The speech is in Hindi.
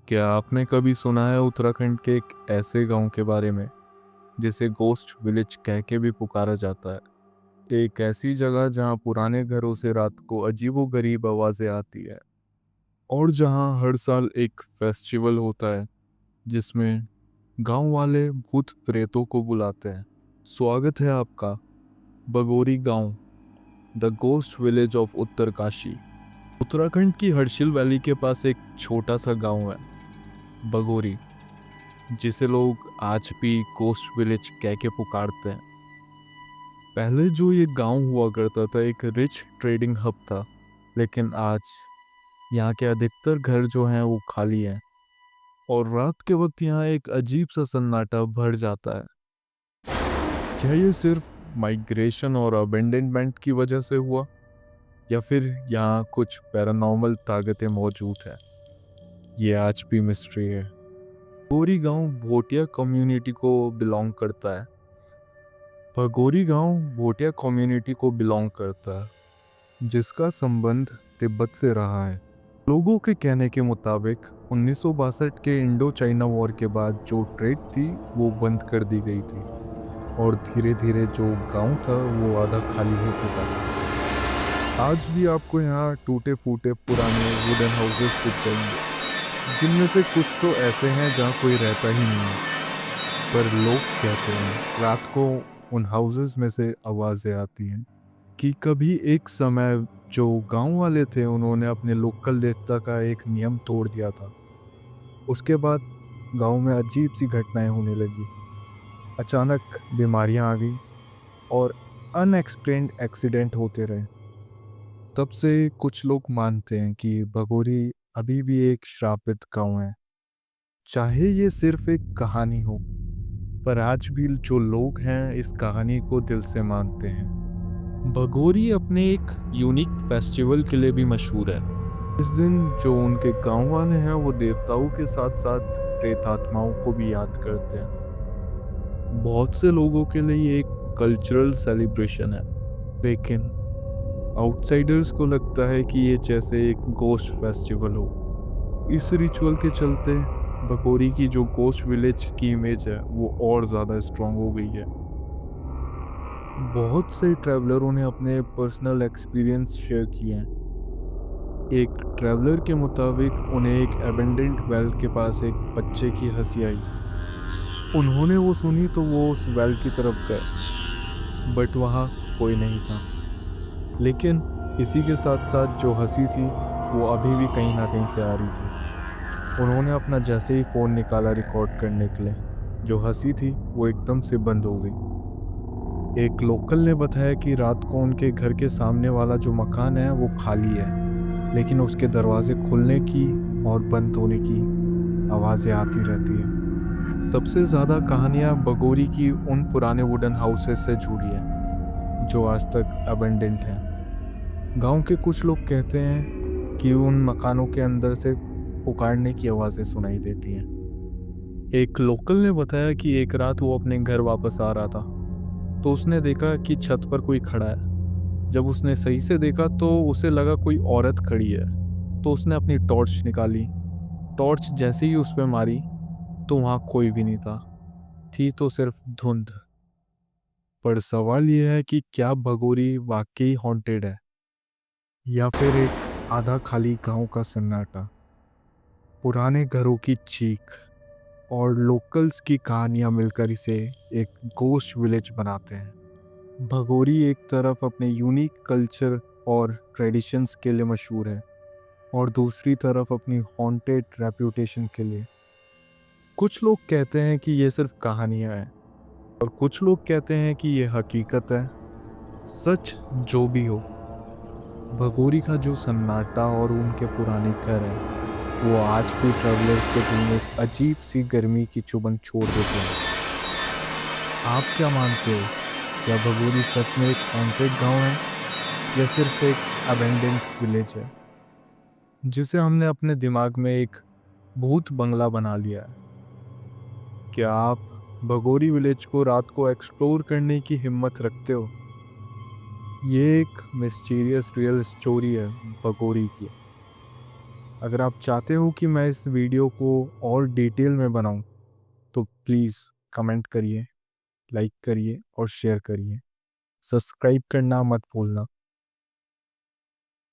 क्या आपने कभी सुना है उत्तराखंड के एक ऐसे गांव के बारे में जिसे गोस्ट विलेज कह के भी पुकारा जाता है। एक ऐसी जगह जहां पुराने घरों से रात को अजीबोगरीब आवाजें आती है और जहां हर साल एक फेस्टिवल होता है जिसमें गांव वाले भूत प्रेतों को बुलाते हैं। स्वागत है आपका बगोरी गांव, the ghost village of Uttarkashi. Uttarakhand की हर्षिल वैली के पास एक छोटा सा गांव है, बगोरी, जिसे लोग आज भी गोस्ट विलेज कह के पुकारते हैं। पहले जो ये गांव हुआ करता था एक रिच ट्रेडिंग हब था, लेकिन आज यहाँ के अधिकतर घर जो हैं वो खाली हैं और रात के वक्त यहाँ एक अजीब सा सन्नाटा भर जाता है। क्या ये सिर्फ माइग्रेशन और अबेंडनमेंट की वजह से हुआ या फिर यहाँ कुछ पैरानॉर्मल ताकतें मौजूद हैं? ये आज भी मिस्ट्री है। गोरी गांव भोटिया कम्युनिटी को बिलोंग करता है। भगोरी गांव भोटिया कम्युनिटी को बिलोंग करता है जिसका संबंध तिब्बत से रहा है। लोगों के कहने के मुताबिक 1962 के इंडो चाइना वॉर के बाद जो ट्रेड थी वो बंद कर दी गई थी और धीरे धीरे जो गांव था वो आधा खाली हो चुका था। आज भी आपको यहाँ टूटे फूटे पुराने वुडन हाउसेस दिख जाएंगे, जिनमें से कुछ तो ऐसे हैं जहाँ कोई रहता ही नहीं है। पर लोग कहते हैं रात को उन हाउसेस में से आवाज़ें आती हैं कि कभी एक समय जो गांव वाले थे उन्होंने अपने लोकल देवता का एक नियम तोड़ दिया था। उसके बाद गांव में अजीब सी घटनाएं होने लगी। अचानक बीमारियां आ गई और अनएक्सप्लेन्ड एक्सीडेंट होते रहे। तब से कुछ लोग मानते हैं कि भगोरी अभी भी एक श्रापित गांव है। चाहे ये सिर्फ एक कहानी हो, पर आज भी जो लोग हैं इस कहानी को दिल से मानते हैं। भगोरी अपने एक यूनिक फेस्टिवल के लिए भी मशहूर है। इस दिन जो उनके गांव वाले हैं वो देवताओं के साथ साथ प्रेतात्माओं को भी याद करते हैं। बहुत से लोगों के लिए ये एक कल्चरल सेलिब्रेशन है, लेकिन आउटसाइडर्स को लगता है कि ये जैसे एक गोस्ट फेस्टिवल हो। इस रिचुअल के चलते भगोरी की जो गोस्ट विलेज की इमेज है वो और ज़्यादा स्ट्रांग हो गई है। बहुत से ट्रैवलरों ने अपने पर्सनल एक्सपीरियंस शेयर किए हैं। एक ट्रैवलर के मुताबिक उन्हें एक एबेंडेंट वेल के पास एक बच्चे की हंसी आई। उन्होंने वो सुनी तो वो उस वेल की तरफ गए, बट वहाँ कोई नहीं था। लेकिन इसी के साथ साथ जो हंसी थी वो अभी भी कहीं ना कहीं से आ रही थी। उन्होंने अपना जैसे ही फ़ोन निकाला रिकॉर्ड करने के लिए, जो हंसी थी वो एकदम से बंद हो गई। एक लोकल ने बताया कि रात को उनके घर के सामने वाला जो मकान है वो खाली है, लेकिन उसके दरवाजे खुलने की और बंद होने की आवाज़ें आती रहती हैं। तब से ज़्यादा कहानियाँ बगोरी की उन पुराने वुडन हाउसेस से जुड़ी हैं जो आज तक अबेंडेंट हैं। गांव के कुछ लोग कहते हैं कि उन मकानों के अंदर से पुकारने की आवाज़ें सुनाई देती हैं। एक लोकल ने बताया कि एक रात वो अपने घर वापस आ रहा था तो उसने देखा कि छत पर कोई खड़ा है। जब उसने सही से देखा तो उसे लगा कोई औरत खड़ी है, तो उसने अपनी टॉर्च निकाली। टॉर्च जैसे ही उस पर मारी तो वहाँ कोई भी नहीं था, थी तो सिर्फ धुंध। पर सवाल यह है कि क्या भगोरी वाकई हॉन्टेड है या फिर एक आधा खाली गांव का सन्नाटा। पुराने घरों की चीख और लोकल्स की कहानियां मिलकर इसे एक गोस्ट विलेज बनाते हैं। भगोरी एक तरफ अपने यूनिक कल्चर और ट्रेडिशंस के लिए मशहूर है और दूसरी तरफ अपनी हॉन्टेड रेप्यूटेशन के लिए। कुछ लोग कहते हैं कि ये सिर्फ कहानियां हैं और कुछ लोग कहते हैं कि ये हकीकत है। सच जो भी हो, भगोरी का जो सन्नाटा और उनके पुराने घर हैं वो आज भी ट्रैवलर्स के दिल में एक अजीब सी गर्मी की चुभन छोड़ देते हैं। आप क्या मानते हो? क्या भगोरी सच में एक हॉन्टेड गांव है या सिर्फ एक अबेंडेंट विलेज है जिसे हमने अपने दिमाग में एक भूत बंगला बना लिया है? क्या आप भगोरी विलेज को रात को एक्सप्लोर करने की हिम्मत रखते हो? ये एक मिस्टीरियस रियल स्टोरी है भगोरी की। अगर आप चाहते हो कि मैं इस वीडियो को और डिटेल में बनाऊं, तो प्लीज़ कमेंट करिए, लाइक करिए और शेयर करिए। सब्सक्राइब करना मत भूलना।